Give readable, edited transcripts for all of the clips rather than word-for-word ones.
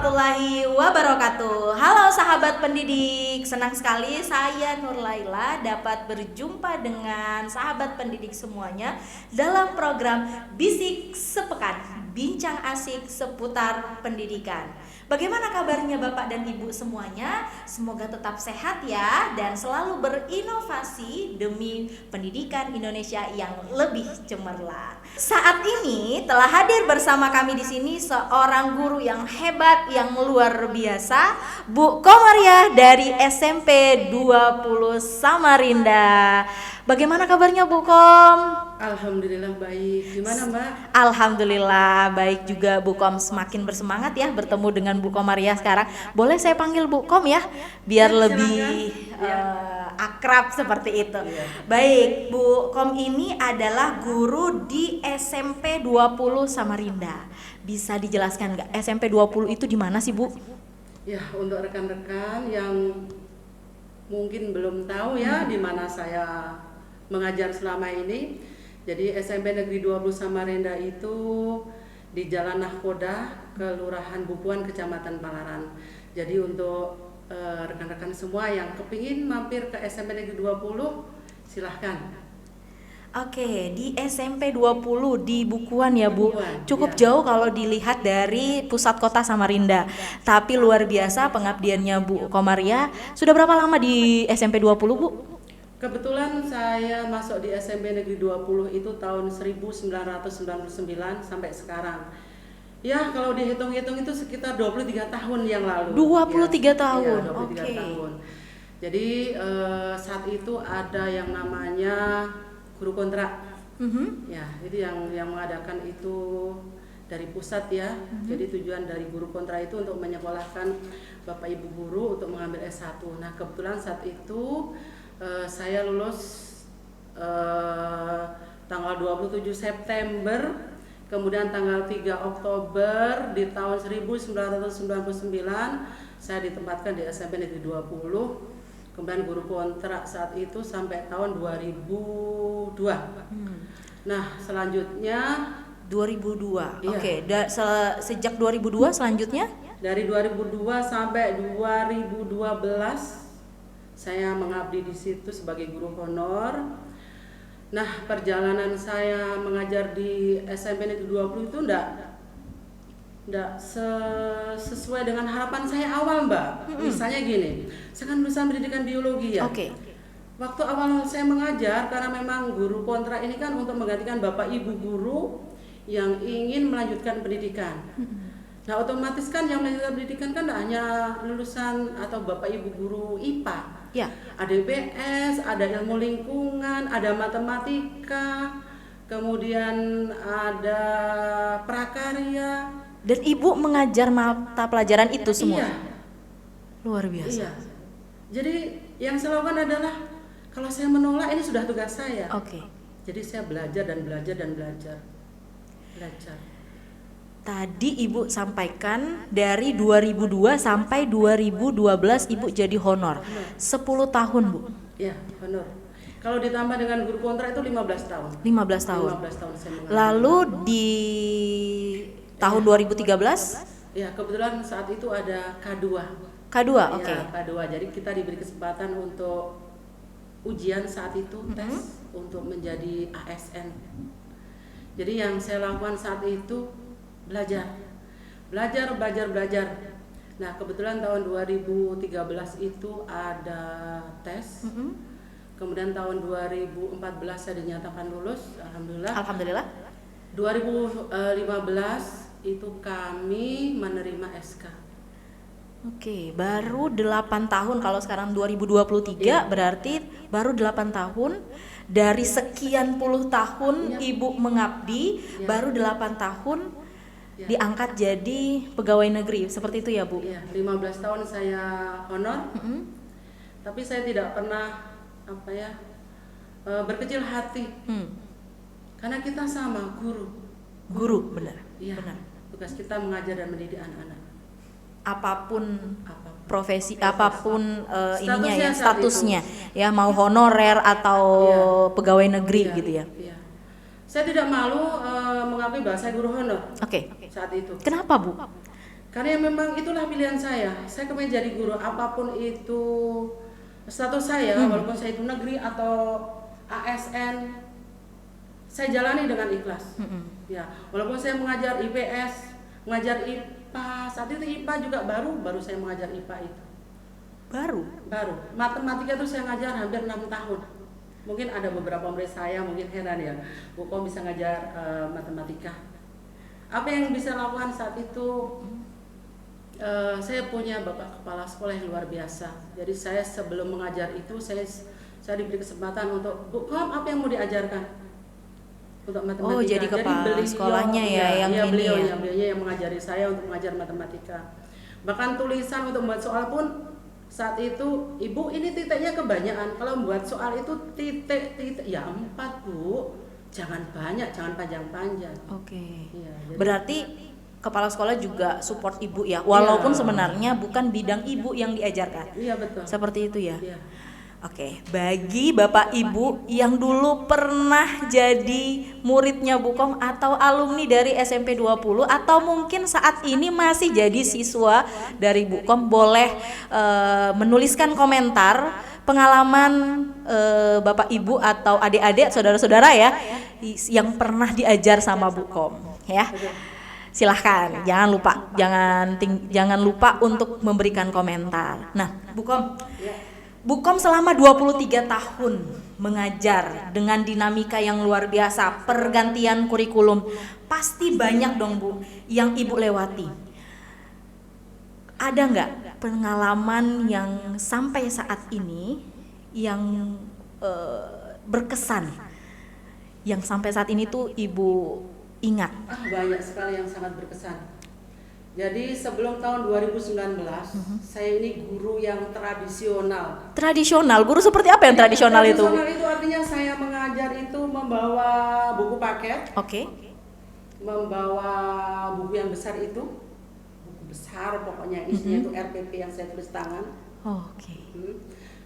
warahmatullahi wabarakatuh. Halo sahabat pendidik, senang sekali saya Nur Laila dapat berjumpa dengan sahabat pendidik semuanya dalam program Bisik Sepekan, bincang asik seputar pendidikan. Bagaimana kabarnya Bapak dan Ibu semuanya? Semoga tetap sehat ya dan selalu berinovasi demi pendidikan Indonesia yang lebih cemerlang. Saat ini telah hadir bersama kami di sini seorang guru yang hebat, yang luar biasa, Bu Komariah dari SMP 20 Samarinda. Bagaimana kabarnya Bu Kom? Alhamdulillah baik. Gimana Mbak? Alhamdulillah baik juga Bu Kom, semakin bersemangat ya bertemu dengan Bu Komariah sekarang. Boleh saya panggil Bu Kom ya biar Ya, lebih akrab seperti itu. Ya. Baik, Bu Kom ini adalah guru di SMP 20 Samarinda. Bisa dijelaskan nggak SMP 20 itu di mana sih Bu? Ya, untuk rekan-rekan yang mungkin belum tahu ya di mana saya mengajar selama ini. Jadi SMP Negeri 20 Samarinda itu di Jalan Nahkoda, Kelurahan Bubuan, Kecamatan Palaran. Jadi untuk rekan-rekan semua yang kepingin mampir ke SMP Negeri 20, silahkan. Oke, di SMP 20 di Bukuan ya Bu. Bukuan, Cukup ya. jauh kalau dilihat dari pusat kota Samarinda. Tapi luar biasa pengabdiannya Bu Komariah. Sudah berapa lama di SMP 20 Bu? Kebetulan saya masuk di SMP Negeri 20 itu tahun 1999 sampai sekarang. Ya, kalau dihitung-hitung itu sekitar 23 tahun yang lalu. 23 Ya, tahun. iya, 23 Oke. tahun. Jadi saat itu ada yang namanya guru kontrak. Ya, itu yang mengadakan itu dari pusat ya. Jadi tujuan dari guru kontrak itu untuk menyekolahkan Bapak Ibu guru untuk mengambil S1. Nah, kebetulan saat itu saya lulus tanggal 27 September, kemudian tanggal 3 Oktober di tahun 1999 saya ditempatkan di SMP Negeri 20. Kemudian guru kontrak saat itu sampai tahun 2002. Nah, selanjutnya 2002. Iya. Oke, sejak 2002 selanjutnya? dari 2002 sampai 2012 saya mengabdi di situ sebagai guru honor. Nah, perjalanan saya mengajar di SMP Negeri 20 itu enggak sesuai dengan harapan saya awal, Mbak. Misalnya gini, saya kan lulusan pendidikan biologi ya. Oke. Waktu awal saya mengajar, karena memang guru kontrak ini kan untuk menggantikan Bapak Ibu guru yang ingin melanjutkan pendidikan. Nah, otomatis kan yang melanjutkan pendidikan kan tidak hanya lulusan atau Bapak Ibu guru IPA. Ya. Ada IPS, ada ilmu lingkungan, ada matematika, kemudian ada prakarya. Dan Ibu mengajar mata pelajaran itu semua? Iya, Luar biasa. iya. Jadi yang saya lakukan adalah kalau saya menolak ini sudah tugas saya. Oke. Jadi saya belajar dan belajar dan belajar. Tadi Ibu sampaikan dari 2002 sampai 2012 Ibu jadi honor. 10 tahun, Bu. Ya, honor. Kalau ditambah dengan guru kontrak itu 15 tahun. 15 tahun. 15 tahun saya mengajar. Lalu di tahun 2013 Ya, kebetulan saat itu ada K2. K2, oke. Ya, K2. Jadi kita diberi kesempatan untuk ujian saat itu, tes untuk menjadi ASN. Jadi yang saya lakukan saat itu belajar. Nah, kebetulan tahun 2013 itu ada tes. Kemudian tahun 2014 saya dinyatakan lulus, alhamdulillah. Alhamdulillah. 2015 itu kami menerima SK. Oke, baru 8 tahun kalau sekarang 2023 berarti baru 8 tahun dari sekian puluh tahun Ibu mengabdi, baru 8 tahun diangkat jadi pegawai negeri, seperti itu ya Bu? Iya, 15 tahun saya honor. Tapi saya tidak pernah berkecil hati. Karena kita sama Guru, benar. Iya, Benar. tugas kita mengajar dan mendidik anak-anak. Apapun Apapun. profesi, apapun ininya ya, saat statusnya ya, mau honorer atau pegawai negeri Iya, gitu ya. Iya. Saya tidak malu mengakui bahwa saya guru honor Oke. saat itu. Kenapa Bu? Karena memang itulah pilihan saya. Saya kepengen jadi guru, apapun itu status saya, walaupun saya itu negeri atau ASN, saya jalani dengan ikhlas. Ya, walaupun saya mengajar IPS, mengajar IPA, saat itu IPA juga baru saya mengajar IPA itu. Baru. Matematika itu saya ngajar hampir 6 tahun. Mungkin ada beberapa murid saya mungkin heran ya, Bu kok bisa ngajar matematika. Apa yang bisa lakukan saat itu? Saya punya bapak kepala sekolah yang luar biasa. Jadi saya sebelum mengajar itu saya diberi kesempatan untuk, Bu, apa yang mau diajarkan untuk matematika? Oh, jadi kepala sekolahnya yang ini beliau ya. Beliaunya yang mengajari saya untuk mengajar matematika. Bahkan tulisan untuk membuat soal pun saat itu, Ibu ini titiknya kebanyakan. Kalau membuat soal itu titik ya 4, Bu. Jangan banyak, jangan panjang-panjang. Oke. Ya, berarti kepala sekolah juga support ibu ya, walaupun sebenarnya bukan bidang ibu yang diajarkan. Iya, betul. Seperti itu ya. Iya. Oke, bagi Bapak Ibu yang dulu pernah jadi muridnya Bu Kom atau alumni dari SMP 20 atau mungkin saat ini masih jadi siswa dari Bu Kom, boleh menuliskan komentar pengalaman Bapak Ibu atau adik-adik, saudara-saudara ya yang pernah diajar sama Bu Kom ya. Silahkan, jangan lupa untuk memberikan komentar. Nah, Bu Kom selama 23 tahun mengajar dengan dinamika yang luar biasa, pergantian kurikulum. Pasti banyak dong Bu yang Ibu lewati. Ada nggak pengalaman yang sampai saat ini yang berkesan, yang sampai saat ini tuh Ibu ingat? Banyak sekali yang sangat berkesan. Jadi sebelum tahun 2019, saya ini guru yang tradisional. Tradisional? Guru seperti apa yang tradisional itu? Tradisional itu artinya saya mengajar itu membawa buku paket. Oke. Membawa buku yang besar itu, buku besar pokoknya isinya itu RPP yang saya tulis tangan. Oke.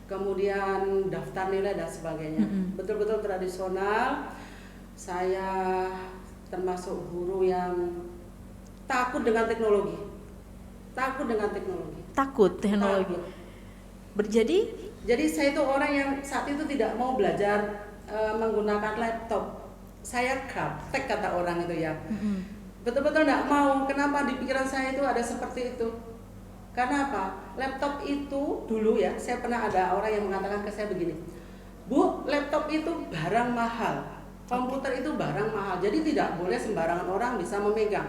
Kemudian daftar nilai dan sebagainya. Betul-betul tradisional. Saya termasuk guru yang takut dengan teknologi. Jadi saya itu orang yang saat itu tidak mau belajar menggunakan laptop. Saya gaptek kata orang itu ya. Betul-betul tidak mau. Kenapa? Di pikiran saya itu ada seperti itu. Karena apa? Laptop itu dulu ya, saya pernah ada orang yang mengatakan ke saya begini, Bu, laptop itu barang mahal, komputer itu barang mahal, jadi tidak boleh sembarangan orang bisa memegang.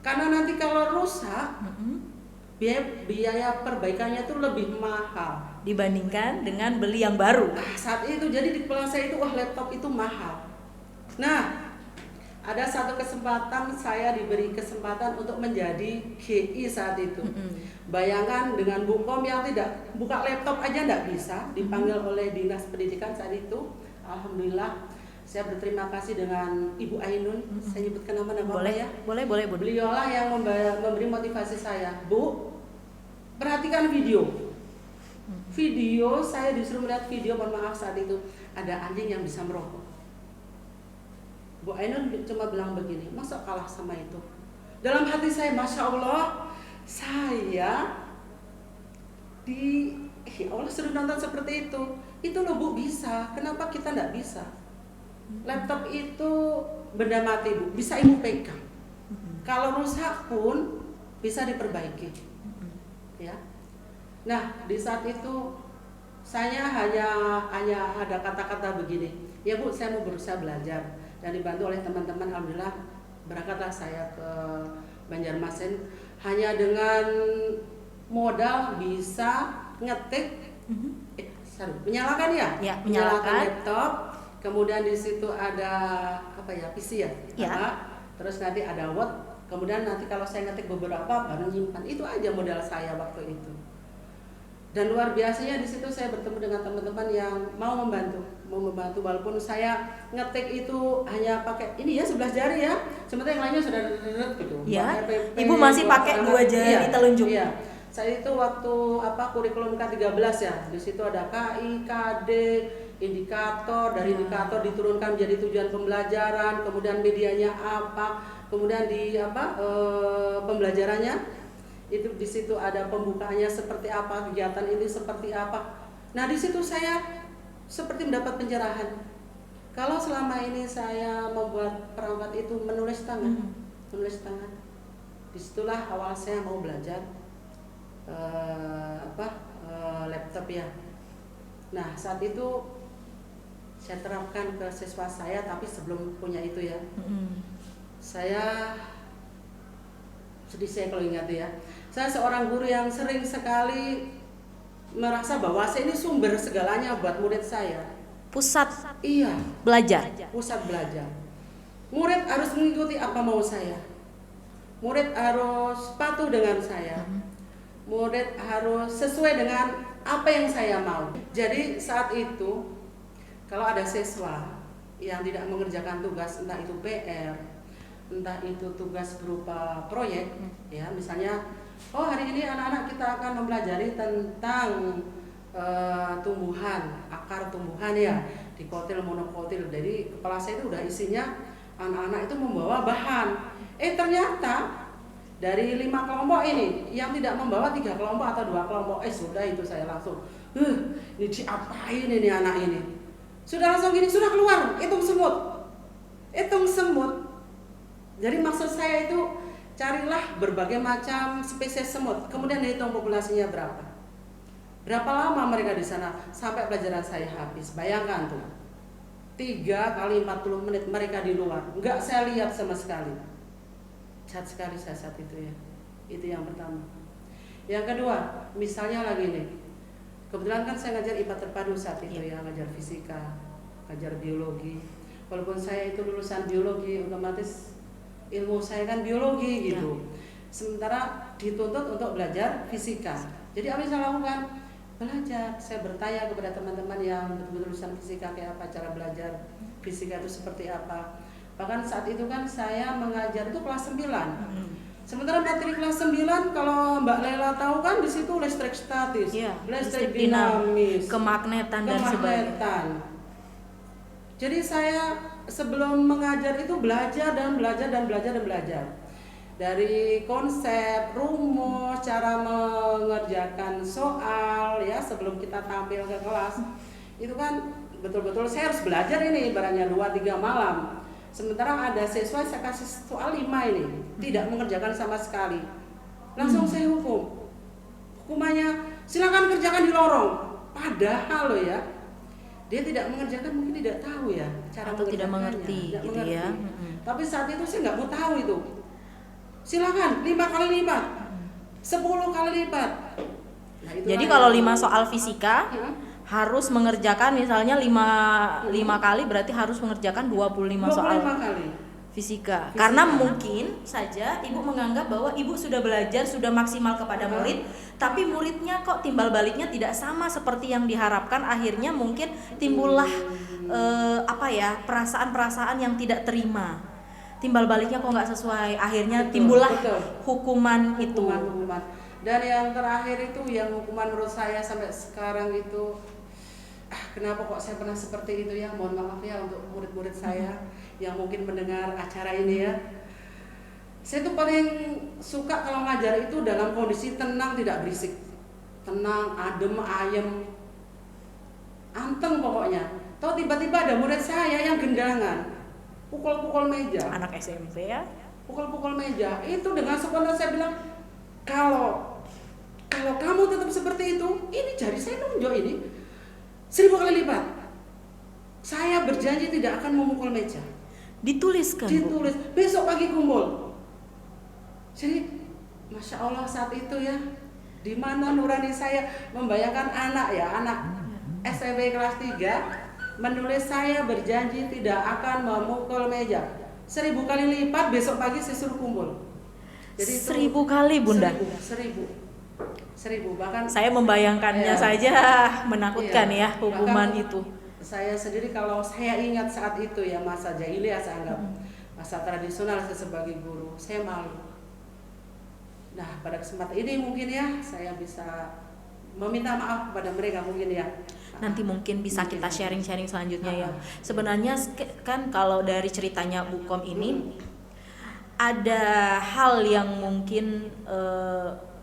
Karena nanti kalau rusak, biaya perbaikannya itu lebih mahal dibandingkan dengan beli yang baru. Saat itu jadi di kepala saya itu, laptop itu mahal. Nah, ada satu kesempatan saya diberi kesempatan untuk menjadi GI saat itu. Bayangkan dengan Bu Kom yang tidak buka laptop aja tidak bisa, dipanggil oleh Dinas Pendidikan saat itu. Alhamdulillah. Saya berterima kasih dengan Ibu Ainun. Saya nyebutkan nama ya. Boleh. Beliaulah yang memberi motivasi saya. Bu, perhatikan video. Video, saya disuruh melihat video, mohon maaf saat itu ada anjing yang bisa merokok. Bu Ainun cuma bilang begini, masa kalah sama itu? Dalam hati saya, Masya Allah, saya Allah suruh nonton seperti itu. Itu loh Bu bisa, kenapa kita tidak bisa? Laptop itu benda mati Bu, bisa Ibu pegang. Kalau rusak pun bisa diperbaiki. Ya. Nah, di saat itu saya hanya ada kata-kata begini. Ya Bu, saya mau berusaha belajar dan dibantu oleh teman-teman. Alhamdulillah berangkatlah saya ke Banjarmasin hanya dengan modal bisa ngetik, menyalakan menyalakan laptop. Kemudian di situ ada PC ya. Terus nanti ada Word. Kemudian nanti kalau saya ngetik beberapa baru nyimpan. Itu aja modal saya waktu itu. Dan luar biasanya di situ saya bertemu dengan teman-teman yang mau membantu walaupun saya ngetik itu hanya pakai ini ya 11 jari ya. Sementara yang lainnya sudah gitu. Ya. Ibu masih pakai 2 jari telunjuk. Iya. Saya itu waktu kurikulum K13 ya. Di situ ada KI, KD, indikator, dari indikator diturunkan menjadi tujuan pembelajaran, kemudian medianya apa, kemudian di pembelajarannya Itu di situ ada pembukaannya seperti apa, kegiatan ini seperti apa. Nah, di situ saya seperti mendapat pencerahan. Kalau selama ini saya membuat perangkat itu menulis tangan, menulis tangan. Disitulah awal saya mau belajar laptop ya. Nah, saat itu saya terapkan ke siswa saya, tapi sebelum punya itu ya, saya sedih saya kalau ingat ya. Saya seorang guru yang sering sekali merasa bahwa saya ini sumber segalanya buat murid saya. Pusat Iya, belajar. pusat belajar. Murid harus mengikuti apa mau saya. Murid harus patuh dengan saya. Murid harus sesuai dengan apa yang saya mau. Jadi saat itu kalau ada siswa yang tidak mengerjakan tugas, entah itu PR, entah itu tugas berupa proyek, ya misalnya, oh hari ini anak-anak kita akan mempelajari tentang tumbuhan, akar tumbuhan ya, dikotil monokotil. Jadi kepala saya itu udah isinya anak-anak itu membawa bahan. Ternyata dari 5 kelompok ini yang tidak membawa 3 kelompok atau 2 kelompok, sudah itu saya langsung, ini diapain ini anak ini? Sudah langsung gini, sudah keluar, hitung semut. Hitung semut. Jadi maksud saya itu carilah berbagai macam spesies semut, kemudian hitung populasinya berapa. Berapa lama mereka di sana sampai pelajaran saya habis. Bayangkan tuh, 3 kali 40 menit mereka di luar, enggak saya lihat sama sekali. Jahat sekali saya saat itu ya. Itu yang pertama. Yang kedua, misalnya lagi nih, kebetulan kan saya ngajar IPA terpadu saat itu ya, ngajar fisika, ngajar biologi. Walaupun saya itu lulusan biologi, otomatis ilmu saya kan biologi gitu. Sementara dituntut untuk belajar fisika. Jadi apa yang saya lakukan? Belajar. Saya bertanya kepada teman-teman yang betul-betul lulusan fisika, kayak apa cara belajar fisika itu seperti apa. Bahkan saat itu kan saya mengajar itu kelas 9. Sementara materi kelas 9 kalau Mbak Lela tahu kan di situ listrik statis, listrik dinamis, kemagnetan dan sebagainya. Jadi saya sebelum mengajar itu belajar dan belajar dan belajar dan belajar. Dari konsep, rumus, cara mengerjakan soal ya sebelum kita tampil ke kelas. Itu kan betul-betul saya harus belajar ini ibaratnya 2-3 malam. Sementara ada siswa saya kasih soal 5 ini tidak mengerjakan sama sekali, langsung saya hukum. Hukumannya silakan kerjakan di lorong. Padahal loh ya, dia tidak mengerjakan, mungkin tidak tahu ya cara atau tidak mengerti, tidak gitu mengerti. ya. Tapi saat itu saya nggak mau tahu itu. Silakan 5 kali lipat, 10 kali lipat. Nah, jadi kalau 5 soal fisika harus mengerjakan misalnya 5 kali, berarti harus mengerjakan 25 soal kali fisika. Karena mungkin saja ibu menganggap bahwa ibu sudah belajar, sudah maksimal kepada murid, tapi muridnya kok timbal baliknya tidak sama seperti yang diharapkan. Akhirnya mungkin timbullah perasaan-perasaan yang tidak terima. Timbal baliknya kok nggak sesuai. Akhirnya timbullah hukuman itu. Hukuman. Dan yang terakhir itu yang hukuman menurut saya sampai sekarang itu, kenapa kok saya pernah seperti itu ya, mohon maaf ya untuk murid-murid saya yang mungkin mendengar acara ini ya. Saya tuh paling suka kalau ngajar itu dalam kondisi tenang, tidak berisik. Tenang, adem, ayem, anteng pokoknya. Tahu tiba-tiba ada murid saya yang gendangan, pukul-pukul meja. Anak SMP ya? Pukul-pukul meja. Itu dengan spontan saya bilang, kalau kamu tetap seperti itu, ini jari saya nunjuk ini 1000 kali lipat. Saya berjanji tidak akan memukul meja. Dituliskan. Ditulis. Besok pagi kumpul. Jadi, masya Allah saat itu ya, di mana nurani saya membayangkan anak SMP kelas 3 menulis saya berjanji tidak akan memukul meja. 1000 kali lipat, besok pagi saya suruh kumpul. Jadi 1000 kali Bunda. 1000 bahkan saya membayangkannya saja menakutkan ya hukuman bahkan itu. Saya sendiri kalau saya ingat saat itu ya, masa jahiliyah saya anggap, masa tradisional saya sebagai guru, saya malu. Nah pada kesempatan ini mungkin ya saya bisa meminta maaf kepada mereka mungkin ya. Nanti mungkin bisa kita sharing-sharing selanjutnya ya. Sebenarnya kan kalau dari ceritanya Bu Kom ini ada hal yang mungkin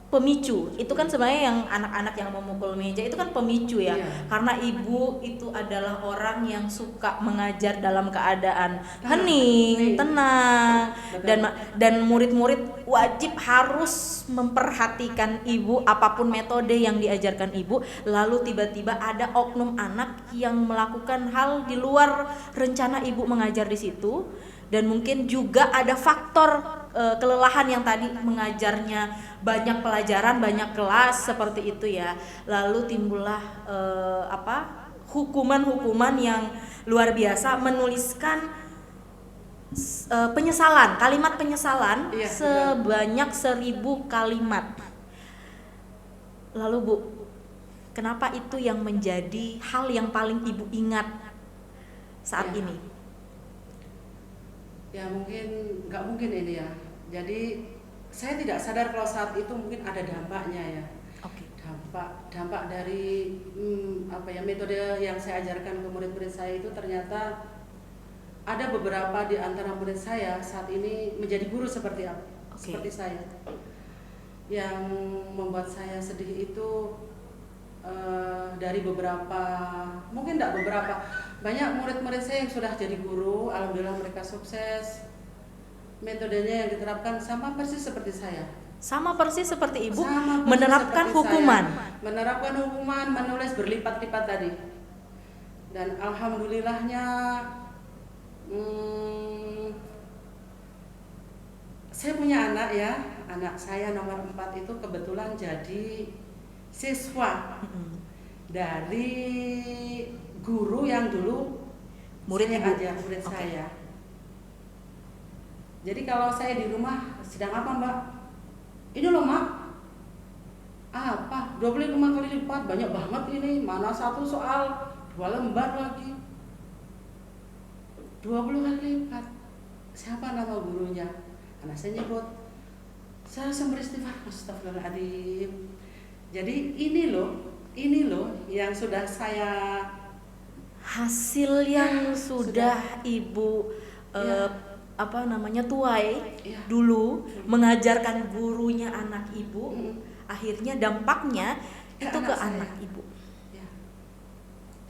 pemicu. Itu kan sebenarnya yang anak-anak yang memukul meja itu kan pemicu ya. Iya. Karena ibu itu adalah orang yang suka mengajar dalam keadaan hening, tenang, Betul. dan murid-murid wajib harus memperhatikan ibu apapun metode yang diajarkan ibu. Lalu tiba-tiba ada oknum anak yang melakukan hal di luar rencana ibu mengajar di situ. Dan mungkin juga ada faktor kelelahan yang tadi mengajarnya banyak pelajaran, banyak kelas seperti itu ya. Lalu timbullah hukuman-hukuman yang luar biasa, menuliskan penyesalan, kalimat penyesalan sebanyak 1000 kalimat. Lalu Bu, kenapa itu yang menjadi hal yang paling Ibu ingat saat ini? Ya mungkin nggak mungkin ini ya. Jadi saya tidak sadar kalau saat itu mungkin ada dampaknya ya. Oke. Dampak dari metode yang saya ajarkan ke murid-murid saya itu ternyata ada beberapa di antara murid saya saat ini menjadi guru seperti seperti saya. Yang membuat saya sedih itu dari beberapa, mungkin tidak beberapa, banyak murid-murid saya yang sudah jadi guru, alhamdulillah mereka sukses. Metodenya yang diterapkan sama persis seperti saya. Sama persis seperti Ibu, Sama menerapkan hukuman. Menerapkan hukuman, menulis berlipat-lipat tadi. Dan alhamdulillahnya saya punya anak ya, anak saya nomor 4 itu kebetulan jadi siswa dari guru yang dulu murid saya Ibu ajar, murid saya. Jadi kalau saya di rumah sedang apa Mbak? Ini loh Mak. Apa? 25 kali lipat, banyak banget ini. Mana satu soal 2 lembar lagi. 20 kali lipat. Siapa nama gurunya? Anak saya nyebut. Saya langsung beristighfar, astagfirullahaladzim. Jadi ini loh yang sudah saya, hasil yang sudah Ibu tuai dulu mengajarkan gurunya anak Ibu, akhirnya dampaknya itu ke anak Ibu. Ya.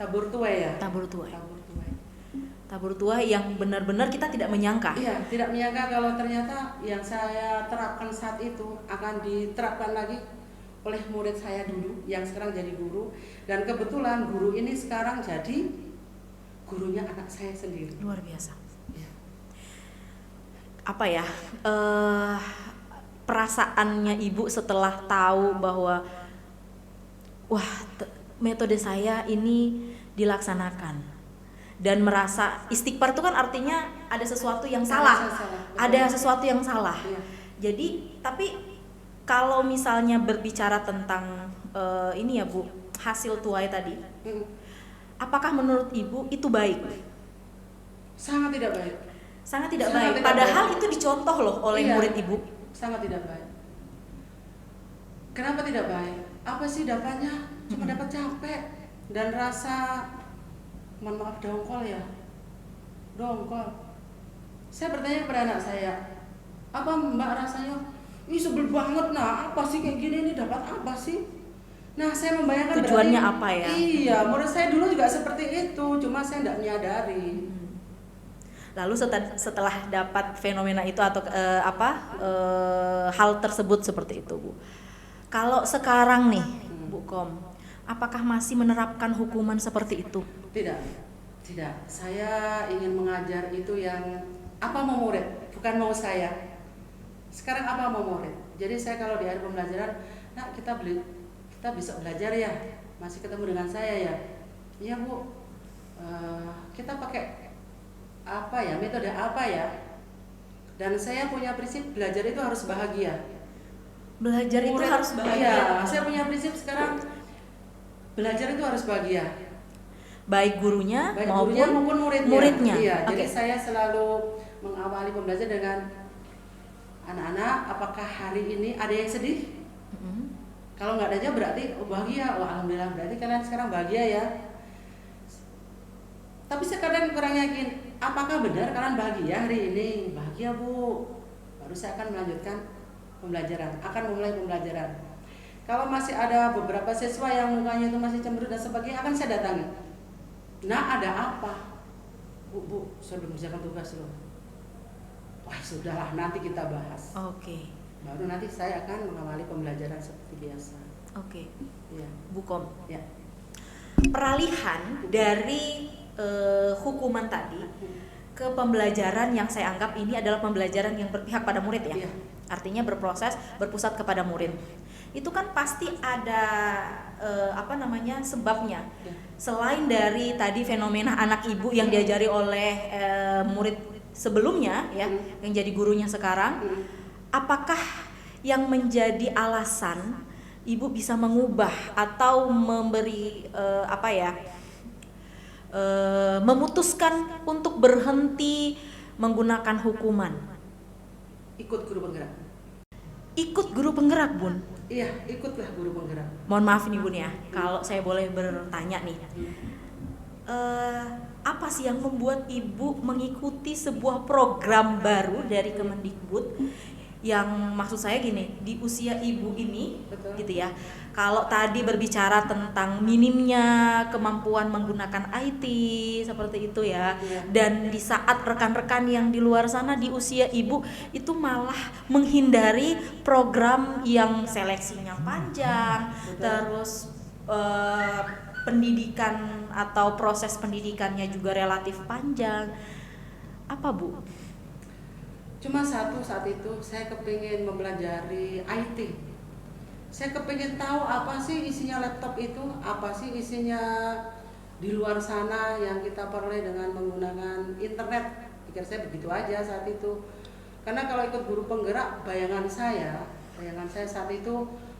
Tabur tuai ya. Tabur tuai yang benar-benar kita tidak menyangka. Iya, tidak menyangka kalau ternyata yang saya terapkan saat itu akan diterapkan lagi oleh murid saya dulu yang sekarang jadi guru, dan kebetulan guru ini sekarang jadi gurunya anak saya sendiri. Luar biasa. Ya. Apa ya perasaannya Ibu setelah tahu bahwa metode saya ini dilaksanakan, dan merasa istighfar itu kan artinya ada sesuatu yang salah. Ada sesuatu yang salah. Ya. Jadi tapi kalau misalnya berbicara tentang ini ya Bu, hasil tuai tadi, apakah menurut Ibu itu baik? Sangat tidak baik. Sangat tidak baik. Padahal itu dicontoh loh oleh murid Ibu. Sangat tidak baik. Kenapa tidak baik? Apa sih dapatnya? Cuma dapat capek dan rasa, mohon maaf, dongkol ya. Dongkol. Saya bertanya kepada anak saya, apa Mbak rasanya? Ih sebel banget, nah apa sih kayak gini, ini dapat apa sih? Nah saya membayangkan tujuannya apa ya? Iya, menurut saya dulu juga seperti itu, cuma saya tidak menyadari. Lalu setelah dapat fenomena itu atau hal tersebut seperti itu Bu, kalau sekarang nih Bu Kom, apakah masih menerapkan hukuman seperti itu? Tidak. Saya ingin mengajar itu yang apa mau murid, bukan mau saya. Sekarang apa mau murid. Jadi saya kalau di akhir pembelajaran, nah kita bisa belajar ya, masih ketemu dengan saya ya. Iya Bu, kita pakai apa ya, metode apa ya. Dan saya punya prinsip belajar itu harus bahagia. Belajar itu harus bahagia. Iya, saya punya prinsip sekarang, belajar itu harus bahagia. Baik gurunya maupun muridnya. Iya, jadi saya selalu mengawali pembelajaran dengan anak-anak, apakah hari ini ada yang sedih? Kalau nggak ada aja berarti bahagia. Alhamdulillah, berarti kalian sekarang bahagia ya. Tapi saya kadang kurang yakin, apakah benar kalian bahagia hari ini? Bahagia Bu. Baru saya akan melanjutkan pembelajaran, akan memulai pembelajaran. Kalau masih ada beberapa siswa yang mukanya itu masih cemberut dan sebagainya, akan saya datangi. Nah, ada apa? Bu, saya belum mengerjakan tugas loh. Wah, sudahlah, nanti kita bahas. Oke. Baru nanti saya akan mengawali pembelajaran seperti biasa. Oke. Ya. Bu Kom. Ya. Peralihan dari hukuman tadi ke pembelajaran yang saya anggap ini adalah pembelajaran yang berpihak pada murid ya. Iya. Artinya berproses, berpusat kepada murid. Itu kan pasti ada sebabnya. Ya. Selain dari tadi fenomena anak ibu yang diajari oleh murid sebelumnya ya, yang jadi gurunya sekarang, apakah yang menjadi alasan ibu bisa mengubah atau memberi memutuskan untuk berhenti menggunakan hukuman? Ikut guru penggerak. Ikut guru penggerak, Bun. Iya, ikutlah guru penggerak. Mohon maaf nih Bun ya, kalau saya boleh bertanya nih. Apa sih yang membuat ibu mengikuti sebuah program baru dari Kemendikbud yang maksud saya gini, di usia ibu ini, Betul. gitu ya. Kalau tadi berbicara tentang minimnya kemampuan menggunakan IT seperti itu ya, dan di saat rekan-rekan yang di luar sana di usia ibu itu malah menghindari program yang seleksinya panjang, terus pendidikan atau proses pendidikannya juga relatif panjang. Apa Bu? Cuma satu, saat itu saya kepingin mempelajari IT. Saya kepingin tahu apa sih isinya laptop itu, apa sih isinya di luar sana yang kita peroleh dengan menggunakan internet. Pikir saya begitu aja saat itu. Karena kalau ikut guru penggerak, bayangan saya saat itu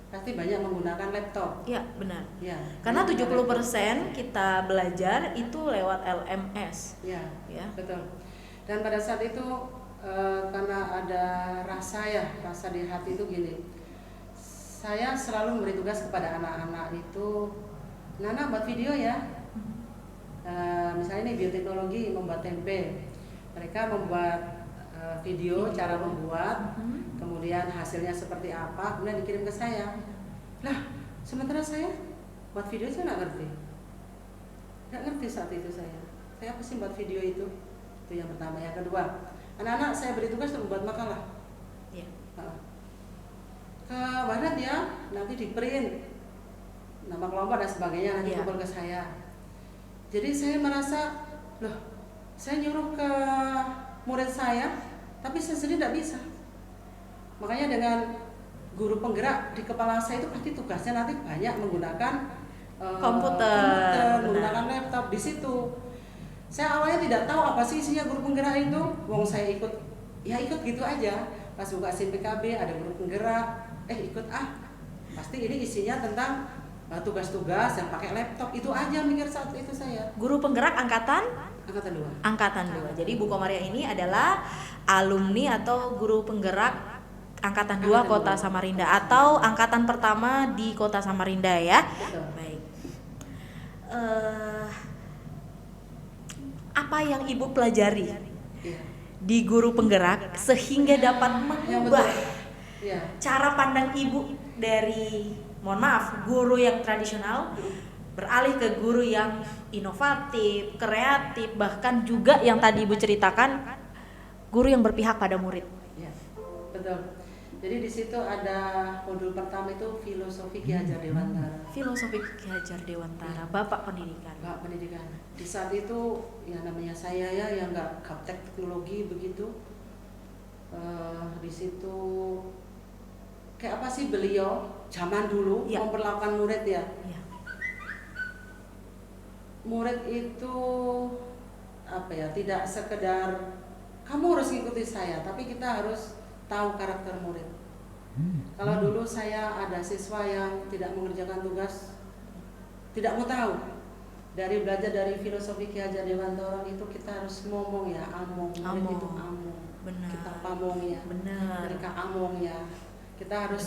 pasti banyak menggunakan laptop. Iya, benar. Ya. Karena 70% kita belajar itu lewat LMS. Ya, Ya. betul. Dan pada saat itu karena ada rasa di hati itu gini. Saya selalu memberi tugas kepada anak-anak itu, Nana buat video ya. Misalnya ini bioteknologi membuat tempe. Mereka membuat video cara membuat, kemudian hasilnya seperti apa, kemudian dikirim ke saya. Lah, sementara saya buat video saya nggak ngerti saat itu saya. Saya apa sih buat video itu? Itu yang pertama. Yang kedua, anak-anak saya beri tugas untuk membuat makalah. Ya. Ke barat ya, nanti di print nama kelompok dan sebagainya, nanti Ya. kumpul ke saya. Jadi saya merasa, loh, saya nyuruh ke murid saya, tapi saya sendiri tidak bisa. Makanya dengan guru penggerak di kepala saya itu pasti tugasnya nanti banyak menggunakan komputer, menggunakan laptop di situ. Saya awalnya tidak tahu apa sih isinya guru penggerak itu. Wong saya ikut gitu aja. Pas buka SIM PKB ada guru penggerak, ikut pasti ini isinya tentang tugas-tugas yang pakai laptop. Itu aja mikir saat itu saya. Guru penggerak angkatan 2. Angkatan 2. Jadi Bu Komaria ini adalah alumni atau guru penggerak Angkatan 2 Kota Samarinda atau angkatan pertama di Kota Samarinda ya. Betul. Baik. Apa yang Ibu pelajari di guru penggerak sehingga dapat mengubah cara pandang Ibu dari, mohon maaf, guru yang tradisional beralih ke guru yang inovatif, kreatif, bahkan juga yang tadi Ibu ceritakan guru yang berpihak pada murid. Ya, betul. Jadi di situ ada modul pertama itu filosofi Ki Hajar Dewantara. Filosofi Ki Hajar Dewantara, Bapak Pendidikan. Bapak Pendidikan. Di saat itu ya namanya saya yang nggak gaptek teknologi begitu. Di situ kayak apa sih beliau zaman dulu memperlakukan murid ya. Murid itu tidak sekedar kamu harus ikuti saya, tapi kita harus tahu karakter murid. Kalau dulu saya ada siswa yang tidak mengerjakan tugas, tidak mau tahu. Dari belajar dari filosofi Ki Hajar Dewantara itu kita harus ngomong ya, among. Murid itu among. Benar. Kita pamong ya. Benar. Mereka among ya. Kita harus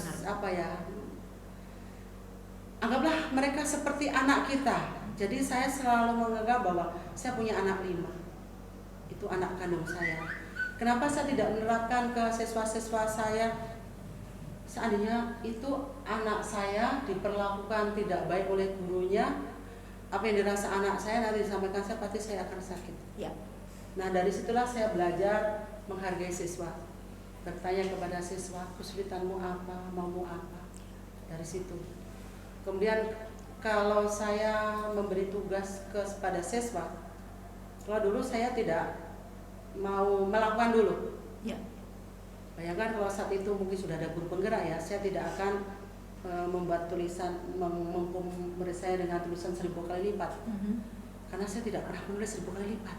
anggaplah mereka seperti anak kita. Jadi saya selalu menganggap bahwa saya punya anak 5. Itu anak kandung saya. Kenapa saya tidak menerapkan ke siswa-siswa saya? seandainya itu anak saya diperlakukan tidak baik oleh gurunya, apa yang dirasa anak saya nanti disampaikan saya, pasti saya akan sakit. Ya. Nah dari situlah saya belajar menghargai siswa, bertanya kepada siswa, kesulitanmu apa, maumu apa, dari situ. Kemudian kalau saya memberi tugas kepada siswa, kalau dulu saya tidak mau melakukan dulu. Ya. Bayangkan kalau saat itu mungkin sudah ada guru penggerak ya, saya tidak akan membuat tulisan, menghukum murid saya dengan tulisan 1000 kali lipat. Karena saya tidak pernah menulis 1000 kali lipat.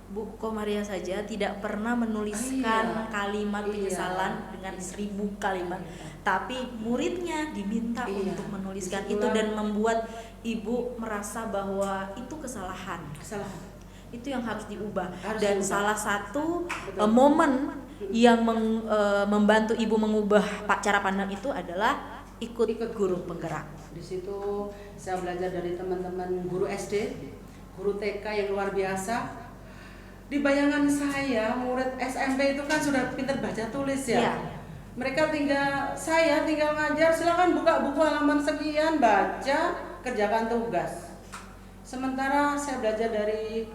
Bu Komaria saja tidak pernah menuliskan kalimat penyesalan dengan 1000 kalimat, tapi muridnya diminta untuk menuliskan itu, dan membuat ibu merasa bahwa itu kesalahan. Itu yang harus diubah. Dan salah satu momen yang membantu ibu mengubah cara pandang itu adalah ikut guru penggerak. Di situ saya belajar dari teman-teman guru SD, guru TK yang luar biasa. Di bayangan saya, murid SMP itu kan sudah pintar baca tulis ya. Mereka saya tinggal ngajar, silakan buka buku halaman sekian, baca, kerjakan tugas. Sementara saya belajar dari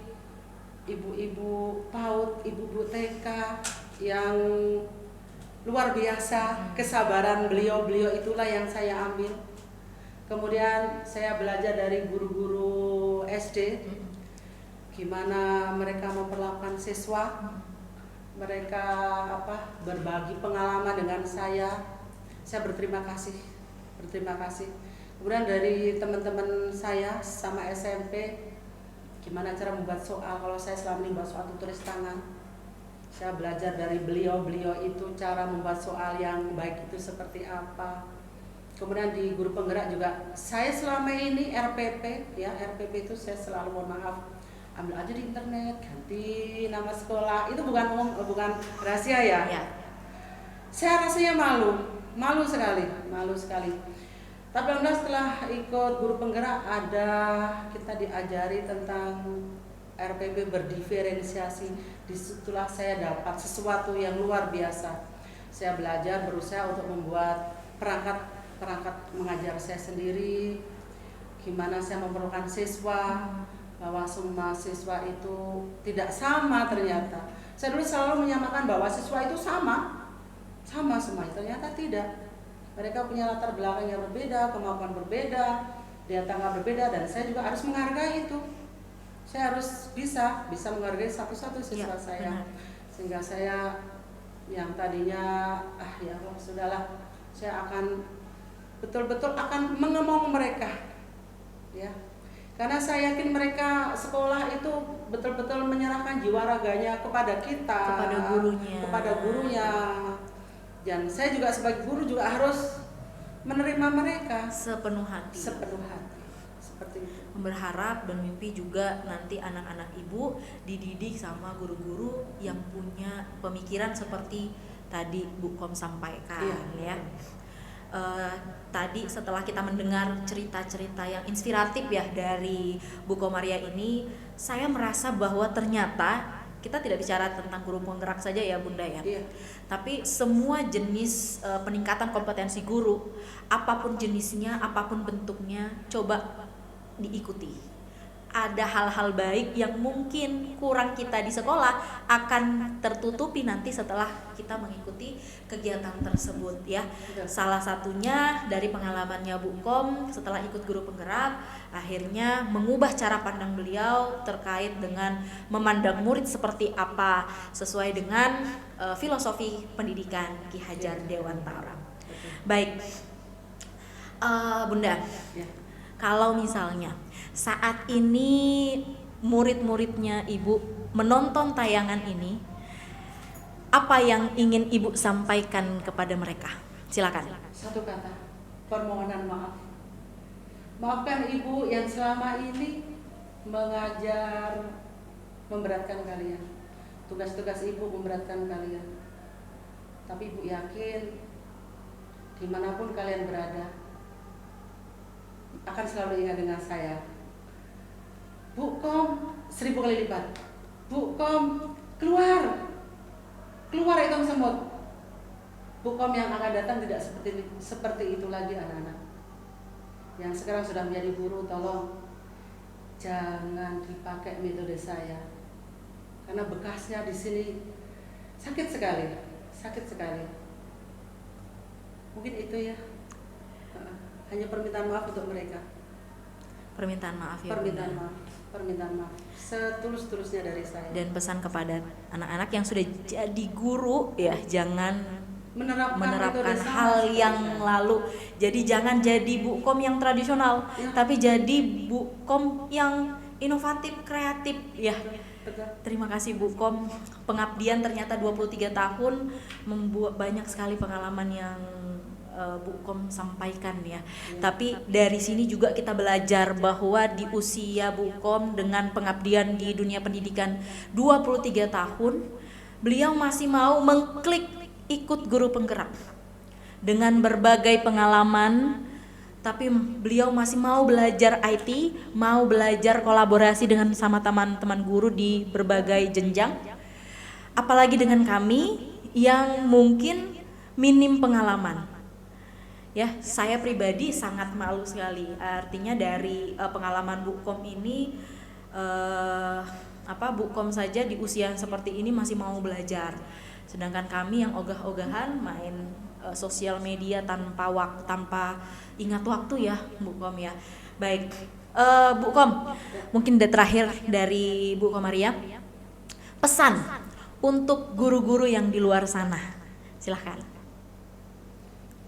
ibu-ibu PAUD, ibu-ibu TK yang luar biasa, kesabaran beliau itulah yang saya ambil. Kemudian saya belajar dari guru-guru SD, gimana mereka memperlakukan siswa, mereka berbagi pengalaman dengan saya berterima kasih. Kemudian dari teman-teman saya sama SMP, gimana cara membuat soal. Kalau saya selama ini membuat soal tulis tangan, saya belajar dari beliau itu cara membuat soal yang baik itu seperti apa. Kemudian di guru penggerak juga saya selama ini RPP itu saya selalu mohon maaf, ambil aja di internet, ganti nama sekolah, itu bukan rahasia ya. Saya rasanya malu sekali. Tapi alhamdulillah setelah ikut guru penggerak kita diajari tentang RPP berdiferensiasi. Disitulah saya dapat sesuatu yang luar biasa. Saya berusaha untuk membuat perangkat mengajar saya sendiri, gimana saya memperlakukan siswa, bahwa semua siswa itu tidak sama ternyata. Saya dulu selalu menyamakan bahwa siswa itu sama semua, ternyata tidak. Mereka punya latar belakang yang berbeda, kemampuan berbeda, daya tangkap berbeda, dan saya juga harus menghargai itu. Saya harus bisa menghargai satu-satu siswa saya. Benar. Sehingga saya yang tadinya ya Allah sudahlah, saya akan betul-betul akan mengemong mereka, ya. Karena saya yakin mereka sekolah itu betul-betul menyerahkan jiwa raganya kepada kita, kepada gurunya. Dan saya juga sebagai guru juga harus menerima mereka sepenuh hati. Seperti itu. Berharap dan mimpi juga nanti anak-anak ibu dididik sama guru-guru yang punya pemikiran seperti tadi Bu Kom sampaikan, ya. Tadi setelah kita mendengar cerita-cerita yang inspiratif ya dari Bu Komaria ini, saya merasa bahwa ternyata kita tidak bicara tentang guru penggerak saja ya Bunda ya. Tapi semua jenis peningkatan kompetensi guru, apapun jenisnya, apapun bentuknya, coba diikuti. Ada hal-hal baik yang mungkin kurang kita di sekolah akan tertutupi nanti setelah kita mengikuti kegiatan tersebut ya. Salah satunya dari pengalamannya Bu Kom setelah ikut guru penggerak, akhirnya mengubah cara pandang beliau terkait dengan memandang murid seperti apa sesuai dengan filosofi pendidikan Ki Hajar Dewantara. Baik, Bunda, kalau misalnya saat ini murid-muridnya Ibu menonton tayangan ini, apa yang ingin Ibu sampaikan kepada mereka? Silakan. Satu kata, permohonan maaf. Maafkan Ibu yang selama ini mengajar memberatkan kalian. Tugas-tugas Ibu memberatkan kalian. Tapi Ibu yakin dimanapun kalian berada akan selalu ingat dengan saya. Bu Kom 1000 kali lipat. Bu Kom keluar hitung semut. Bukom yang akan datang tidak seperti itu lagi anak-anak. Yang sekarang sudah menjadi guru, tolong jangan dipakai metode saya. Karena bekasnya di sini sakit sekali. Mungkin itu ya. Hanya permintaan maaf untuk mereka. Permintaan maaf ya. Permintaan maaf setulus-tulusnya dari saya. Dan pesan kepada anak-anak yang sudah jadi guru ya, jangan menerapkan hal yang lalu. Jadi jangan jadi bukom yang tradisional, ya, tapi jadi bukom yang inovatif, kreatif ya. Betul. Terima kasih Bukom, pengabdian ternyata 23 tahun membuat banyak sekali pengalaman yang Bukom sampaikan ya. Tapi dari sini juga kita belajar bahwa di usia Bukom dengan pengabdian di dunia pendidikan 23 tahun, beliau masih mau mengklik ikut guru penggerak. Dengan berbagai pengalaman, tapi beliau masih mau belajar IT, mau belajar kolaborasi dengan sama teman-teman guru di berbagai jenjang. Apalagi dengan kami yang mungkin minim pengalaman. Ya, saya pribadi sangat malu sekali. Artinya dari pengalaman Bukom ini Bukom saja di usia seperti ini masih mau belajar. Sedangkan kami yang ogah-ogahan main sosial media tanpa ingat waktu ya, Bukom ya. Baik, Bukom, mungkin terakhir dari Bu Komaria, pesan untuk guru-guru yang di luar sana, silahkan.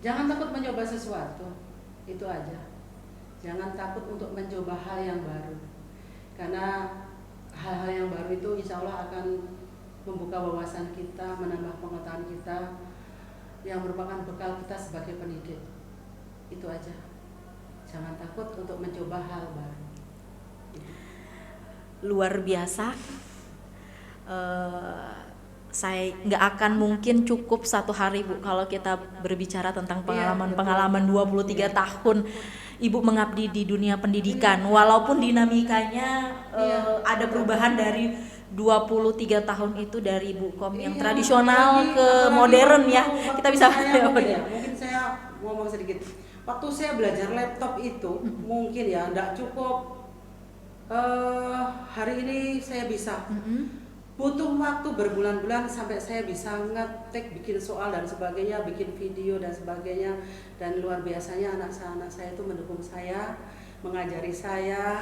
Jangan takut mencoba sesuatu, itu aja. Jangan takut untuk mencoba hal yang baru, karena hal-hal yang baru itu insya Allah akan membuka wawasan kita, menambah pengetahuan kita, yang merupakan bekal kita sebagai pendidik. Itu aja. Jangan takut untuk mencoba hal baru. Luar biasa. Saya nggak akan mungkin cukup satu hari Bu kalau kita berbicara tentang pengalaman 23 tahun Ibu mengabdi di dunia pendidikan. Walaupun dinamikanya ada perubahan dari 23 tahun itu dari Bukom yang tradisional ke modern ya. Kita bisa mungkin saya ngomong sedikit. Waktu saya belajar laptop itu mungkin ya enggak cukup. Hari ini saya bisa. Butuh waktu berbulan-bulan sampai saya bisa ngetik, bikin soal dan sebagainya, bikin video dan sebagainya. Dan luar biasanya anak-anak saya itu mendukung saya, mengajari saya.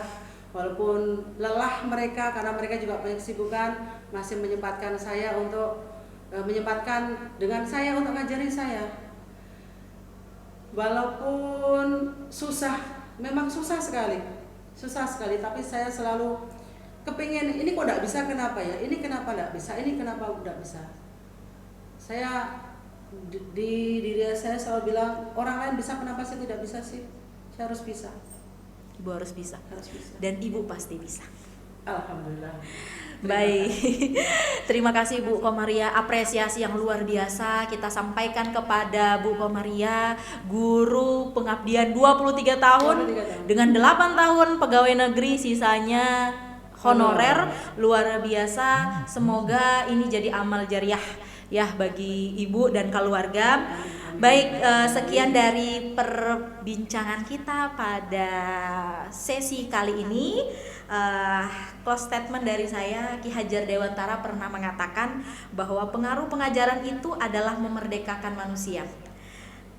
Walaupun lelah mereka karena mereka juga banyak kesibukan, masih menyempatkan saya untuk menyempatkan dengan saya untuk ngajari saya. Walaupun susah, memang susah sekali, tapi saya selalu kepingin ini kok tidak bisa, kenapa ya? Ini kenapa tidak bisa? Ini kenapa tidak bisa? Saya di diri saya selalu bilang, orang lain bisa, kenapa saya tidak bisa sih? Saya harus bisa. Ibu harus bisa. Dan Ibu pasti bisa. Alhamdulillah. Baik. Terima kasih Bu Komaria, apresiasi yang luar biasa kita sampaikan kepada Bu Komaria, guru pengabdian 23 tahun dengan 8 tahun pegawai negeri, sisanya honorer. Luar biasa. Semoga ini jadi amal jariah ya bagi Ibu dan keluarga. Baik, sekian dari perbincangan kita pada sesi kali ini. Close statement dari saya, Ki Hajar Dewantara pernah mengatakan bahwa pengaruh pengajaran itu adalah memerdekakan manusia.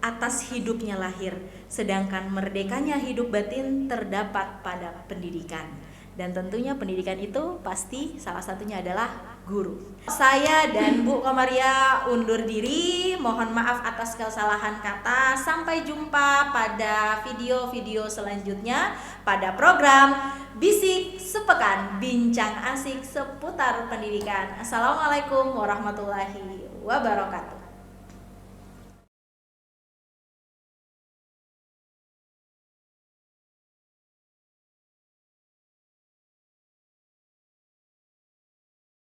Atas hidupnya lahir, sedangkan merdekanya hidup batin terdapat pada pendidikan. Dan tentunya pendidikan itu pasti salah satunya adalah guru. Saya dan Bu Komaria undur diri, mohon maaf atas kesalahan kata. Sampai jumpa pada video-video selanjutnya pada program Bisik Sepekan, bincang asik seputar pendidikan. Assalamualaikum warahmatullahi wabarakatuh.